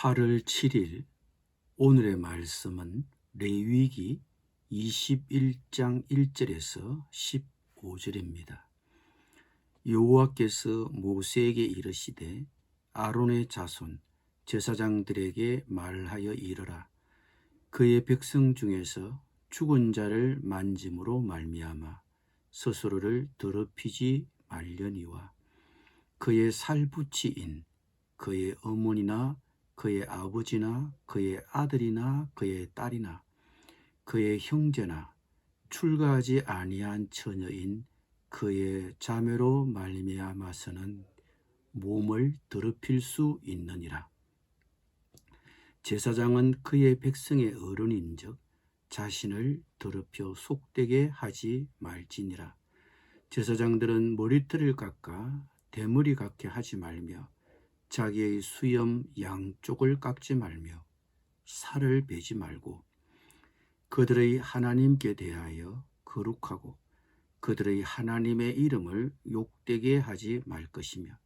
8월 7일 오늘의 말씀은 레위기 21장 1절에서 15절입니다. 여호와께서 모세에게 이르시되 아론의 자손 제사장들에게 말하여 이르라. 그의 백성 중에서 죽은 자를 만짐으로 말미암아 스스로를 더럽히지 말려니와 그의 살붙이인 그의 어머니나 그의 아버지나 그의 아들이나 그의 딸이나 그의 형제나 출가하지 아니한 처녀인 그의 자매로 말미암아서는 몸을 더럽힐 수 있느니라. 제사장은 그의 백성의 어른인즉 자신을 더럽혀 속되게 하지 말지니라. 제사장들은 머리털을 깎아 대머리 같게 하지 말며 자기의 수염 양쪽을 깎지 말며 살을 베지 말고 그들의 하나님께 대하여 거룩하고 그들의 하나님의 이름을 욕되게 하지 말 것이며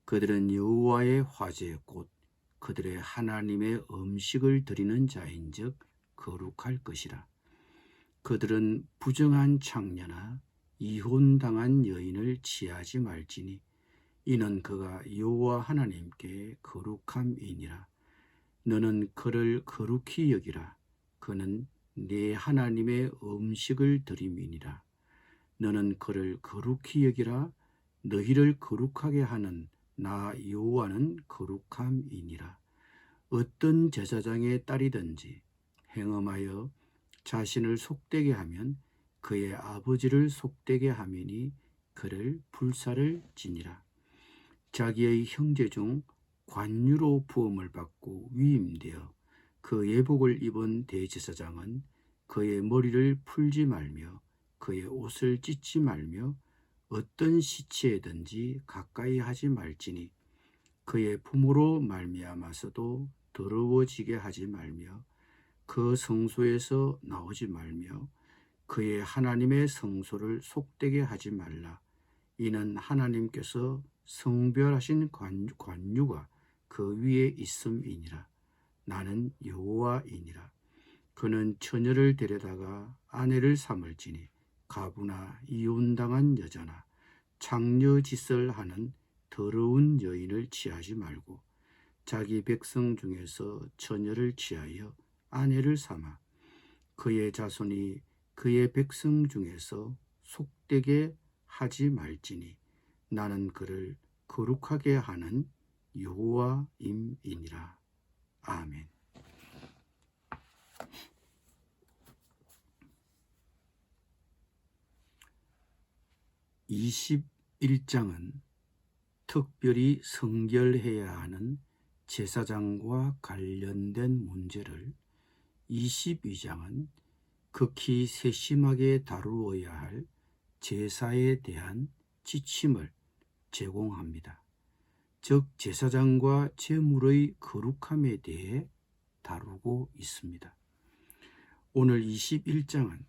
그들은 여호와의 화제 곧 그들의 하나님의 음식을 드리는 자인즉 거룩할 것이라. 그들은 부정한 창녀나 이혼당한 여인을 취하지 말지니 이는 그가 여호와 하나님께 거룩함이니라. 너는 그를 거룩히 여기라. 그는 네 하나님의 음식을 드림이니라. 너는 그를 거룩히 여기라. 너희를 거룩하게 하는 나 여호와는 거룩함이니라. 어떤 제사장의 딸이든지 행음하여 자신을 속되게 하면 그의 아버지를 속되게 하미니 그를 불사를 지니라. 자기의 형제 중 관유로 부음을 받고 위임되어 그 예복을 입은 대제사장은 그의 머리를 풀지 말며 그의 옷을 찢지 말며 어떤 시체에든지 가까이 하지 말지니 그의 부모로 말미암아서도 더러워지게 하지 말며 그 성소에서 나오지 말며 그의 하나님의 성소를 속되게 하지 말라. 이는 하나님께서 성별하신 관유가 그 위에 있음이니라. 나는 여호와이니라. 그는 처녀를 데려다가 아내를 삼을지니 가부나 이혼당한 여자나 창녀짓을 하는 더러운 여인을 취하지 말고 자기 백성 중에서 처녀를 취하여 아내를 삼아 그의 자손이 그의 백성 중에서 속되게 하지 말지니 나는 그를 거룩하게 하는 여호와임이니라. 아멘. (21장은) 특별히 성결해야 하는 제사장과 관련된 문제를, 22장은 극히 세심하게 다루어야 할 제사에 대한 지침을 제공합니다. 즉 제사장과 제물의 거룩함에 대해 다루고 있습니다. 오늘 21장은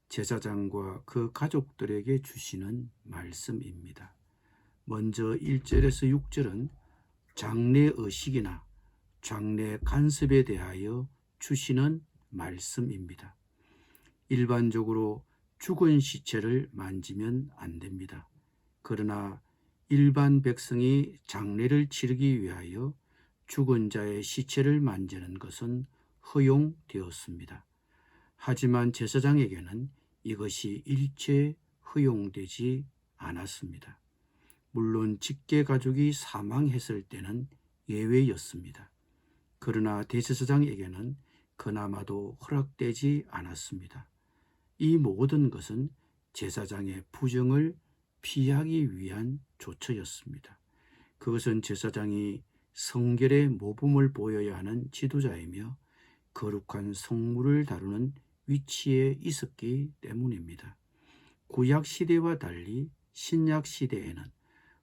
제사장과 그 가족들에게 주시는 말씀입니다. 먼저 1절에서 6절은 장례 의식이나 장례 간섭에 대하여 주시는 말씀입니다. 일반적으로 죽은 시체를 만지면 안 됩니다. 그러나 일반 백성이 장례를 치르기 위하여 죽은 자의 시체를 만지는 것은 허용되었습니다. 하지만 제사장에게는 이것이 일체 허용되지 않았습니다. 물론 직계 가족이 사망했을 때는 예외였습니다. 그러나 대제사장에게는 그나마도 허락되지 않았습니다. 이 모든 것은 제사장의 부정을 피하기 위한 조처였습니다. 그것은 제사장이 성결의 모범을 보여야 하는 지도자이며 거룩한 성물을 다루는 위치에 있었기 때문입니다. 구약 시대와 달리 신약 시대에는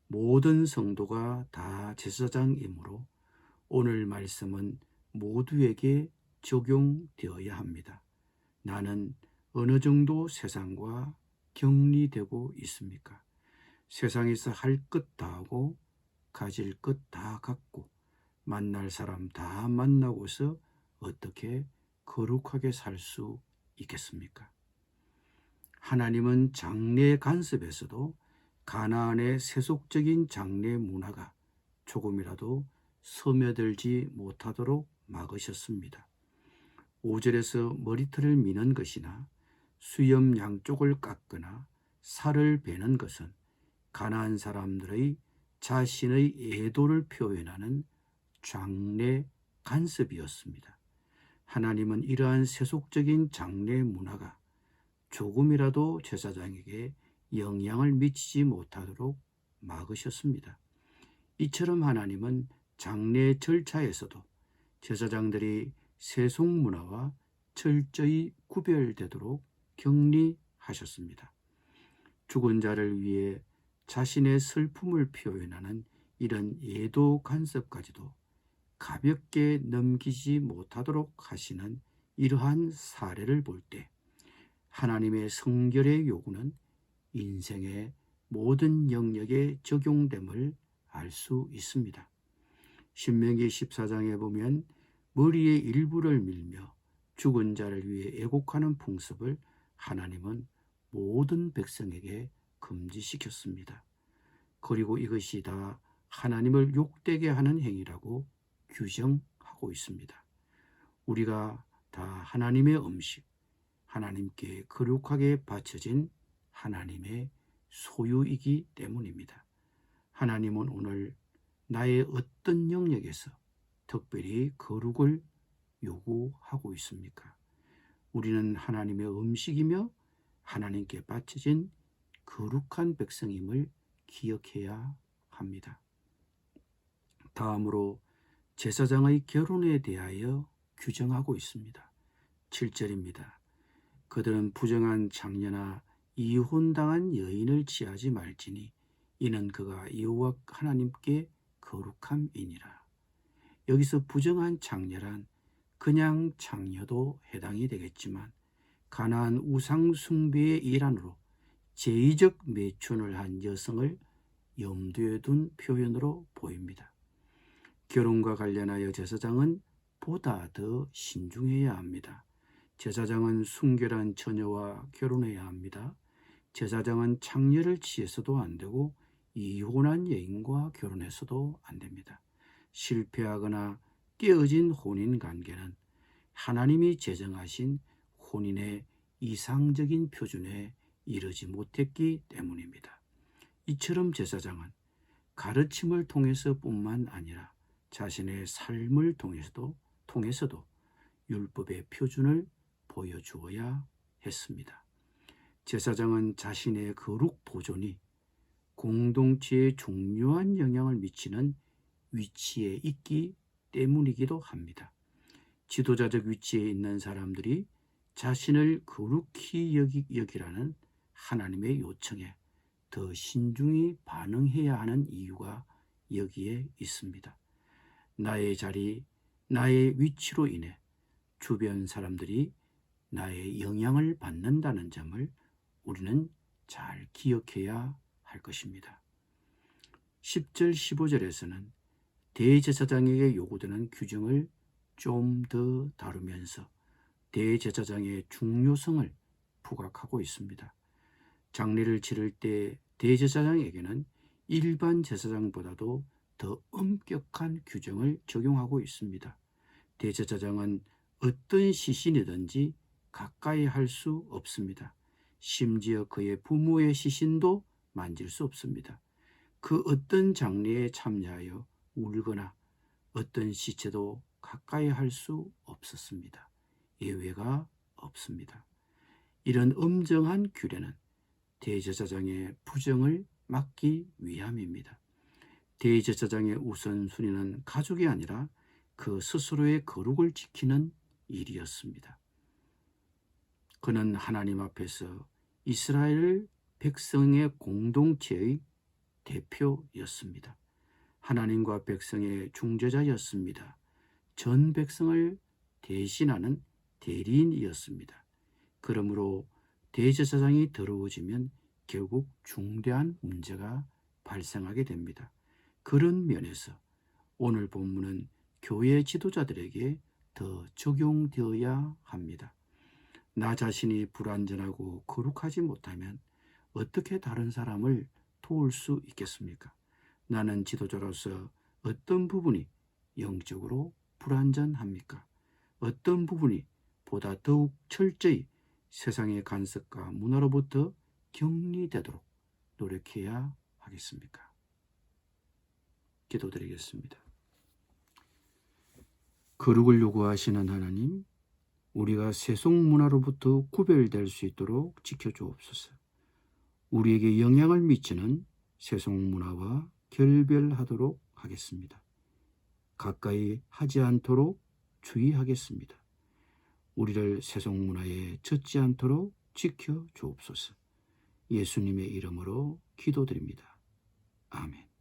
모든 성도가 다 제사장이므로 오늘 말씀은 모두에게 적용되어야 합니다. 나는 어느 정도 세상과 격리되고 있습니까? 세상에서 할 것 다 하고 가질 것 다 갖고 만날 사람 다 만나고서 어떻게 거룩하게 살 수 있겠습니까? 하나님은 장래 간섭에서도 가나안의 세속적인 장래 문화가 조금이라도 스며들지 못하도록 막으셨습니다. 5절에서 머리털을 미는 것이나 수염 양쪽을 깎거나 살을 베는 것은 가나안 사람들의 자신의 애도를 표현하는 장래 간섭이었습니다. 하나님은 이러한 세속적인 장래 문화가 조금이라도 제사장에게 영향을 미치지 못하도록 막으셨습니다. 이처럼 하나님은 장례 절차에서도 제사장들이 세속 문화와 철저히 구별되도록 격리하셨습니다. 죽은 자를 위해 자신의 슬픔을 표현하는 이런 예도 간섭까지도 가볍게 넘기지 못하도록 하시는 이러한 사례를 볼 때 하나님의 성결의 요구는 인생의 모든 영역에 적용됨을 알 수 있습니다. 신명기 14장에 보면 머리의 일부를 밀며 죽은 자를 위해 애곡하는 풍습을 하나님은 모든 백성에게 금지시켰습니다. 그리고 이것이 다 하나님을 욕되게 하는 행위라고 규정하고 있습니다. 우리가 다 하나님의 음식, 하나님께 거룩하게 바쳐진 하나님의 소유이기 때문입니다. 하나님은 오늘 나의 어떤 영역에서 특별히 거룩을 요구하고 있습니까? 우리는 하나님의 음식이며 하나님께 바쳐진 거룩한 백성임을 기억해야 합니다. 다음으로 제사장의 결혼에 대하여 규정하고 있습니다. 7절입니다. 그들은 부정한 장녀나 이혼당한 여인을 취하지 말지니 이는 그가 여호와 하나님께 거룩함이니라. 여기서 부정한 장녀란 그냥 장녀도 해당이 되겠지만 가나안 우상 숭배의 일환으로 제의적 매춘을 한 여성을 염두에 둔 표현으로 보입니다. 결혼과 관련하여 제사장은 보다 더 신중해야 합니다. 제사장은 순결한 처녀와 결혼해야 합니다. 제사장은 장녀를 취해서도 안 되고 이혼한 여인과 결혼해서도 안 됩니다. 실패하거나 깨어진 혼인관계는 하나님이 제정하신 혼인의 이상적인 표준에 이르지 못했기 때문입니다. 이처럼 제사장은 가르침을 통해서뿐만 아니라 자신의 삶을 통해서도 율법의 표준을 보여주어야 했습니다. 제사장은 자신의 거룩 보존이 공동체에 중요한 영향을 미치는 위치에 있기 때문이기도 합니다. 지도자적 위치에 있는 사람들이 자신을 거룩히 여기라는 하나님의 요청에 더 신중히 반응해야 하는 이유가 여기에 있습니다. 나의 자리, 나의 위치로 인해 주변 사람들이 나의 영향을 받는다는 점을 우리는 잘 기억해야 할 것입니다. 10절, 15절에서는 대제사장에게 요구되는 규정을 좀 더 다루면서 대제사장의 중요성을 부각하고 있습니다. 장례를 치를 때 대제사장에게는 일반 제사장보다도 더 엄격한 규정을 적용하고 있습니다. 대제사장은 어떤 시신이든지 가까이 할 수 없습니다. 심지어 그의 부모의 시신도 만질 수 없습니다. 그 어떤 장례에 참여하여 울거나 어떤 시체도 가까이 할 수 없었습니다. 예외가 없습니다. 이런 엄정한 규례는 대제사장의 부정을 막기 위함입니다. 대제사장의 우선순위는 가족이 아니라 그 스스로의 거룩을 지키는 일이었습니다. 그는 하나님 앞에서 이스라엘 백성의 공동체의 대표였습니다. 하나님과 백성의 중재자였습니다. 전 백성을 대신하는 대리인이었습니다. 그러므로 대제사장이 더러워지면 결국 중대한 문제가 발생하게 됩니다. 그런 면에서 오늘 본문은 교회 지도자들에게 더 적용되어야 합니다. 나 자신이 불완전하고 거룩하지 못하면 어떻게 다른 사람을 도울 수 있겠습니까? 나는 지도자로서 어떤 부분이 영적으로 불완전합니까? 어떤 부분이 보다 더욱 철저히 세상의 간섭과 문화로부터 격리되도록 노력해야 하겠습니까? 기도드리겠습니다. 거룩을 요구하시는 하나님, 우리가 세속 문화로부터 구별될 수 있도록 지켜주옵소서. 우리에게 영향을 미치는 세속 문화와 결별하도록 하겠습니다. 가까이 하지 않도록 주의하겠습니다. 우리를 세속 문화에 젖지 않도록 지켜주옵소서. 예수님의 이름으로 기도드립니다. 아멘.